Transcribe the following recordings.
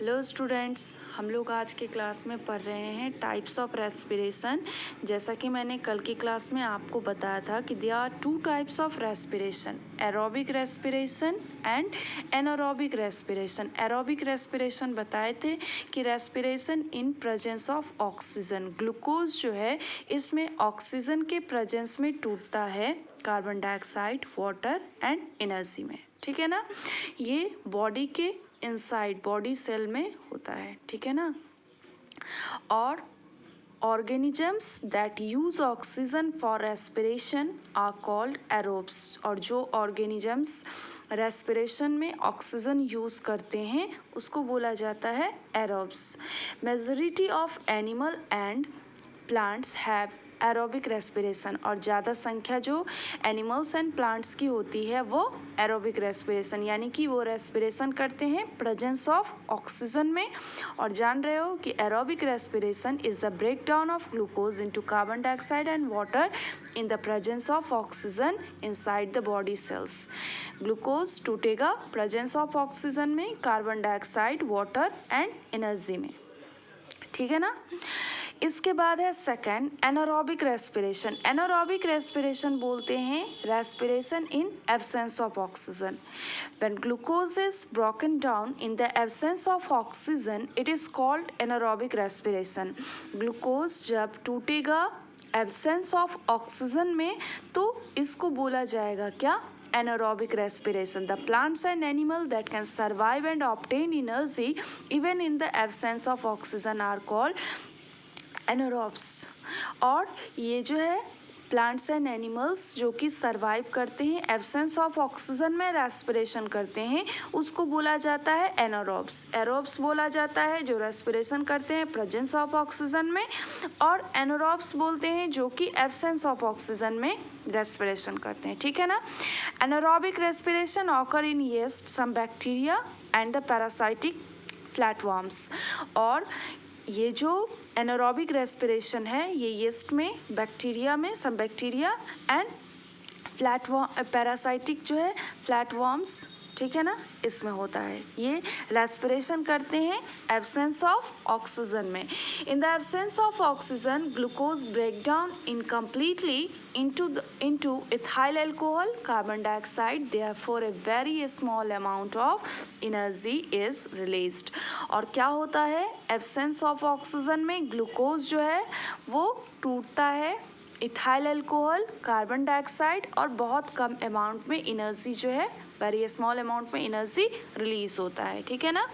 Hello students, हम लोग आज के क्लास में पढ़ रहे हैं टाइप्स ऑफ रेस्पिरेशन। जैसा कि मैंने कल की क्लास में आपको बताया था कि there are two types of respiration, aerobic respiration and anaerobic respiration. Aerobic respiration बताए थे कि respiration in presence of oxygen, glucose जो है इसमें ऑक्सीजन के प्रेजेंस में टूटता है carbon dioxide, water and energy में। ठीक है ना, ये बॉडी के इनसाइड बॉडी सेल में होता है। ठीक है ना, और organisms that use oxygen for respiration are called aerobes. और जो ऑर्गेनिजम्स रेस्पिरेशन में ऑक्सीजन यूज करते हैं उसको बोला जाता है aerobes. Majority of animal and plants have aerobic respiration, और ज़्यादा संख्या जो एनिमल्स एंड प्लांट्स की होती है वो एरोबिक रेस्पिरेशन, यानी कि वो रेस्पिरेशन करते हैं प्रेजेंस ऑफ ऑक्सीजन में। और जान रहे हो कि aerobic respiration is the breakdown of glucose into carbon dioxide and water in the presence of oxygen inside the body cells. Glucose टूटेगा प्रेजेंस ऑफ ऑक्सीजन में, carbon dioxide, water and energy में। ठीक है ना, इसके बाद है second anaerobic respiration. Anaerobic respiration बोलते हैं respiration in absence of oxygen. When glucose is broken down in the absence of oxygen it is called anaerobic respiration. Glucose जब टूटेगा एब्सेंस ऑफ ऑक्सीजन में तो इसको बोला जाएगा क्या, anaerobic respiration. The plants and animal that can survive and obtain energy even in the absence of oxygen are called anaerobes. और ये जो है प्लांट्स एंड एनिमल्स जो कि सर्वाइव करते हैं एब्सेंस ऑफ ऑक्सीजन में रेस्पिरेशन करते हैं उसको बोला जाता है एनारोब्स। एरोब्स बोला जाता है जो रेस्पिरेशन करते हैं प्रेजेंस ऑफ ऑक्सीजन में, और एनारोब्स बोलते हैं जो कि एब्सेंस ऑफ ऑक्सीजन में रेस्पिरेशन करते हैं। ठीक है ना, anaerobic respiration occur in yeast, some bacteria and the parasitic flatworms. और ये जो एनारोबिक रेस्पिरेशन है ये यीस्ट में, बैक्टीरिया में, सब बैक्टीरिया एंड फ्लैटवर्म, पैरासाइटिक जो है फ्लैटवर्म्स, ठीक है ना, इसमें होता है। ये रेस्पिरेशन करते हैं एब्सेंस ऑफ ऑक्सीजन में। In the absence of oxygen glucose break down incompletely into ethyl alcohol, carbon dioxide, therefore a very small amount of energy is released। और क्या होता है, एब्सेंस ऑफ ऑक्सीजन में ग्लूकोज जो है वो टूटता है इथाइल अल्कोहल, कार्बन डाइऑक्साइड, और बहुत कम अमाउंट में एनर्जी जो है, वेरी स्मॉल अमाउंट में एनर्जी रिलीज होता है। ठीक है ना,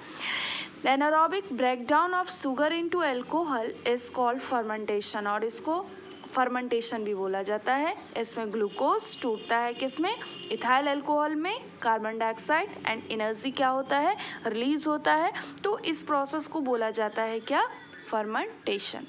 the anaerobic breakdown of sugar into alcohol is called fermentation, और इसको फर्मेंटेशन भी बोला जाता है। इसमें ग्लूकोज टूटता है किसमें, इथाइल अल्कोहल में, कार्बन डाइऑक्साइड एंड एनर्जी क्या होता है, रिलीज होता है। तो इस प्रोसेस को बोला जाता है क्या, फर्मेंटेशन।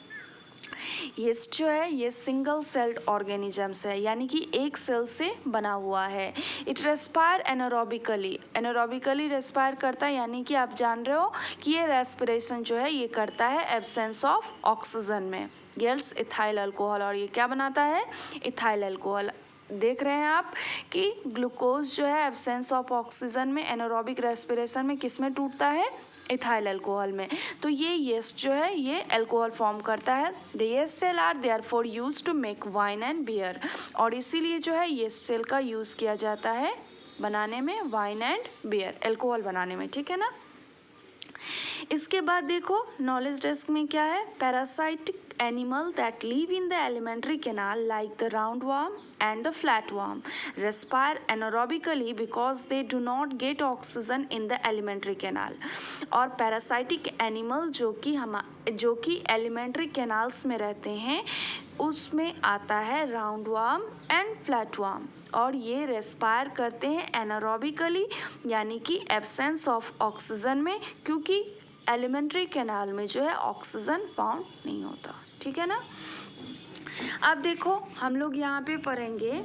यीस्ट जो है ये सिंगल सेल्ड ऑर्गेनिजम्स है, यानी कि एक सेल से बना हुआ है। It respire anaerobically, anaerobically respire करता है, यानी कि आप जान रहे हो कि ये रेस्पिरेशन जो है ये करता है एब्सेंस ऑफ ऑक्सीजन में, यील्ड्स इथाइल अल्कोहल। और ये क्या बनाता है, इथाइल अल्कोहल। देख रहे हैं आप कि ग्लूकोज जो है एब्सेंस ऑफ ऑक्सीजन में एनारोबिक रेस्पिरेशन में किस में टूटता है, इथाइल अल्कोहल में। तो ये यीस्ट जो है ये अल्कोहल फॉर्म करता है। The yeast cell are therefore used to make wine and beer, और इसीलिए जो है यीस्ट सेल का यूज़ किया जाता है बनाने में वाइन एंड बियर, अल्कोहल बनाने में। ठीक है ना, इसके बाद देखो नॉलेज डेस्क में क्या है, parasitic animal that live in the alimentary canal like the roundworm and the flatworm respire anaerobically because they do not get oxygen in the alimentary canal। और पैरासाइटिक एनिमल जो कि एलिमेंट्री कैनाल्स में रहते हैं उसमें आता है राउंडवर्म एंड फ्लैटवर्म, और ये रेस्पायर करते हैं एनारोबिकली, यानी कि एब्सेंस ऑफ ऑक्सीजन में, क्योंकि एलिमेंट्री कैनाल में जो है ऑक्सीजन फाउंड नहीं होता। ठीक है ना, अब देखो हम लोग यहाँ पे पढ़ेंगे,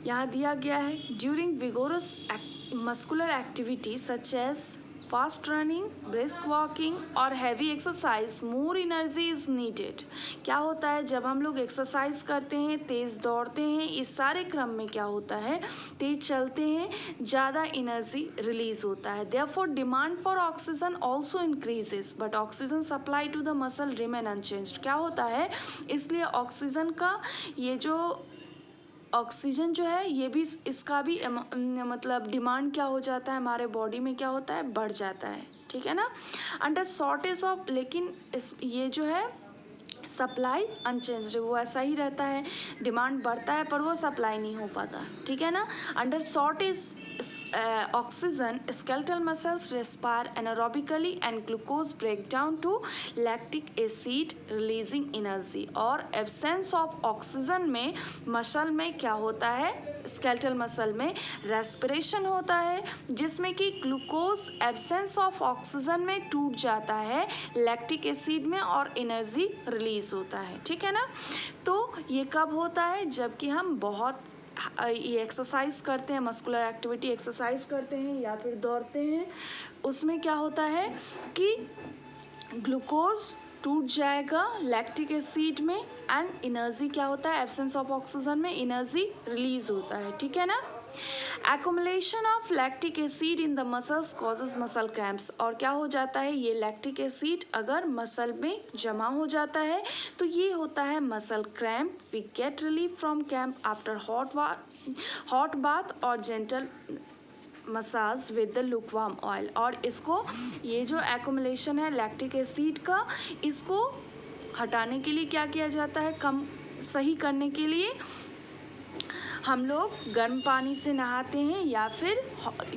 यहाँ दिया गया है during vigorous muscular activity such as fast running, brisk walking और heavy exercise more energy is needed. क्या होता है जब हम लोग एक्सरसाइज करते हैं, तेज़ दौड़ते हैं, इस सारे क्रम में क्या होता है, तेज़ चलते हैं, ज़्यादा एनर्जी रिलीज होता है। Therefore demand for oxygen also increases but oxygen supply to the muscle remain unchanged. क्या होता है, इसलिए ऑक्सीजन का ये जो ऑक्सीजन जो है ये भी इसका भी मतलब डिमांड क्या हो जाता है, हमारे बॉडी में क्या होता है, बढ़ जाता है। ठीक है ना। अंडर शॉर्टेज ऑफ, लेकिन इस ये जो है सप्लाई अनचेंज्ड, वो ऐसा ही रहता है, डिमांड बढ़ता है पर वो सप्लाई नहीं हो पाता। ठीक है ना। Under shortage oxygen skeletal muscles respire anaerobically and glucose break down to lactic acid releasing energy. और एब्सेंस ऑफ ऑक्सीजन में मसल में क्या होता है, स्केलेटल मसल में रेस्पिरेशन होता है, जिसमें कि ग्लूकोज एब्सेंस ऑफ ऑक्सीजन में टूट जाता है लैक्टिक एसिड में और एनर्जी रिलीज होता है। ठीक है ना। तो ये कब होता है, जबकि हम बहुत ये एक्सरसाइज करते हैं, मस्कुलर एक्टिविटी एक्सरसाइज करते हैं या फिर दौड़ते हैं, उसमें क्या होता है कि ग्लूकोज टूट जाएगा लैक्टिक एसिड में एंड एनर्जी क्या होता है, एब्सेंस ऑफ ऑक्सीजन में एनर्जी रिलीज होता है। ठीक है ना। Accumulation of lactic acid in the muscles causes muscle cramps. और क्या हो जाता है, ये लैक्टिक एसिड अगर मसल में जमा हो जाता है तो ये होता है muscle cramp. We get relief from cramp after hot bath और gentle massage with the lukewarm oil. और इसको ये जो एक्युमुलेशन है लैक्टिक एसिड का, इसको हटाने के लिए क्या किया जाता है, कम सही करने के लिए हम लोग गर्म पानी से नहाते हैं या फिर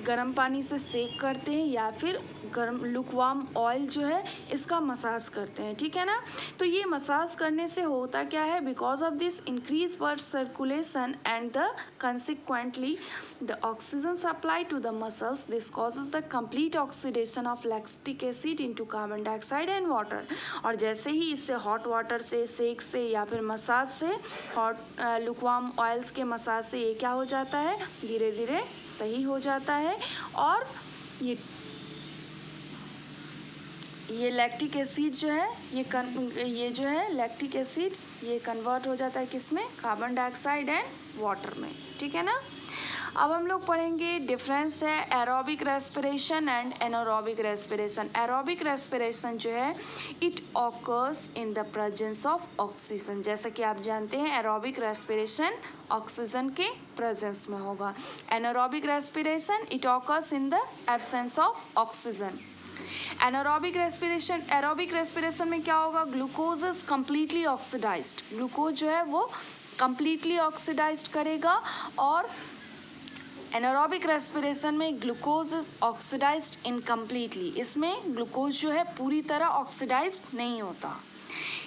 गर्म पानी से सेक करते हैं या फिर गर्म लुकवार्म ऑयल जो है इसका मसाज करते हैं। ठीक है ना। तो ये मसाज करने से होता क्या है, because of this increase blood circulation and the consequently the oxygen supply to the muscles, this causes the complete oxidation of lactic acid into carbon dioxide and water. और जैसे ही इससे हॉट वाटर से, सेक से या फिर मसाज से, hot lukewarm oils के massage से ये क्या हो जाता है, धीरे धीरे सही हो जाता है। और ये लैक्टिक एसिड जो है ये जो है लैक्टिक एसिड ये कन्वर्ट हो जाता है किसमें, कार्बन डाइऑक्साइड एंड वाटर में। ठीक है ना। अब हम लोग पढ़ेंगे डिफरेंस है aerobic respiration and anaerobic respiration. Aerobic respiration जो है it occurs in the presence of oxygen. जैसा कि आप जानते हैं एरोबिक रेस्पिरेशन ऑक्सीजन के प्रेजेंस में होगा। Anaerobic respiration it occurs in the absence of oxygen. Anaerobic respiration, aerobic respiration में क्या होगा, glucose is completely oxidised. Glucose जो है वो कम्प्लीटली ऑक्सीडाइज्ड करेगा। और एनारोबिक रेस्पिरेशन में ग्लूकोज इज ऑक्सीडाइज्ड इनकम्प्लीटली, इसमें ग्लूकोज जो है पूरी तरह ऑक्सीडाइज्ड नहीं होता।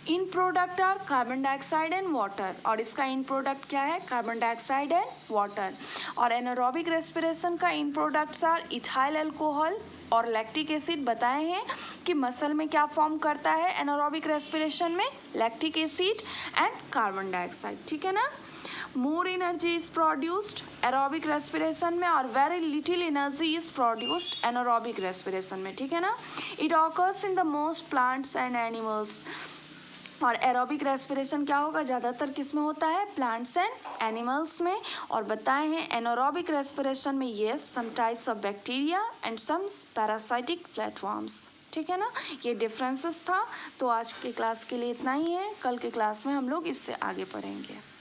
End product are carbon dioxide and water. और इसका इन प्रोडक्ट क्या है, कार्बन डाइऑक्साइड एंड वाटर। और एनारोबिक रेस्पिरेशन का end products are ethyl alcohol और लैक्टिक एसिड। बताए हैं कि मसल में क्या फॉर्म करता है एनारोबिक रेस्पिरेशन में, lactic acid and carbon dioxide. ठीक है ना। More energy is produced aerobic respiration में और very little energy is produced anaerobic respiration में। ठीक है ना। It occurs in the most plants and animals. और एरोबिक रेस्पिरेशन क्या होगा, ज़्यादातर किस में होता है, प्लांट्स एंड एनिमल्स में। और बताए हैं एनारोबिक रेस्पिरेशन में yes some types of bacteria and some parasitic platforms. ठीक है ना। ये डिफरेंसेस था। तो आज के क्लास के लिए इतना ही है, कल के क्लास में हम लोग इससे आगे पढ़ेंगे।